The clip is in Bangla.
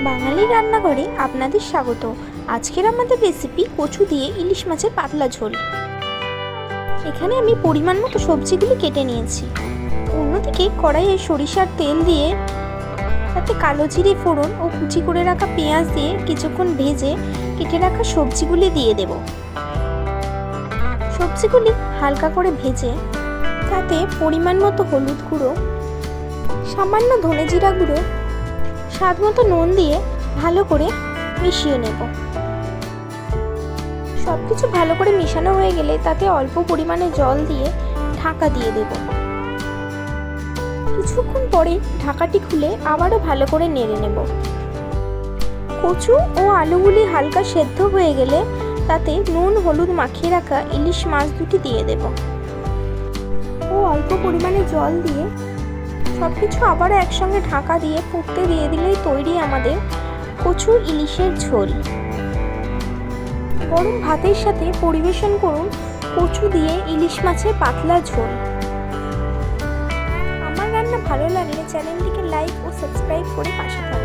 বাঙালি রান্নাঘরে আপনাদের স্বাগত। আজকের আমাদের রেসিপি কচু দিয়ে ইলিশ মাছের পাতলা ঝোল। এখানে আমি পরিমাণ মতো সবজিগুলি কেটে নিয়েছি। অন্যদিকে কড়াইয়ে সরিষার তেল দিয়ে তাতে কালো জিরে ফোড়ন ও কুচি করে রাখা পেঁয়াজ দিয়ে কিছুক্ষণ ভেজে কেটে রাখা সবজিগুলি দিয়ে দেব। সবজিগুলি হালকা করে ভেজে তাতে পরিমাণ মতো হলুদ গুঁড়ো, সামান্য ধনে জিরা গুঁড়ো, স্বাদ মতো নুন দিয়ে ভালো করে মিশিয়ে নেব। সব কিছু ভালো করে মেশানো হয়ে গেলে তাতে অল্প পরিমাণে জল দিয়ে ঢাকা দিয়ে দেব। কিছুক্ষণ পরে ঢাকাটি খুলে আবারও ভালো করে নেড়ে নেব। কচু ও আলুগুলি হালকা সেদ্ধ হয়ে গেলে তাতে নুন হলুদ মাখিয়ে রাখা ইলিশ মাছ দুটি দিয়ে দেব ও অল্প পরিমাণে জল দিয়ে সবকিছু আবারও একসঙ্গে ঢাকা দিয়ে ফুটতে দিয়ে দিলেই তৈরি আমাদের কচুর ইলিশের ঝোল। গরম ভাতের সাথে পরিবেশন করুন কচু দিয়ে ইলিশ মাছের পাতলা ঝোল। আমার রান্না ভালো লাগলে চ্যানেলটিকে লাইক ও সাবস্ক্রাইব করে পাশে থাকুন।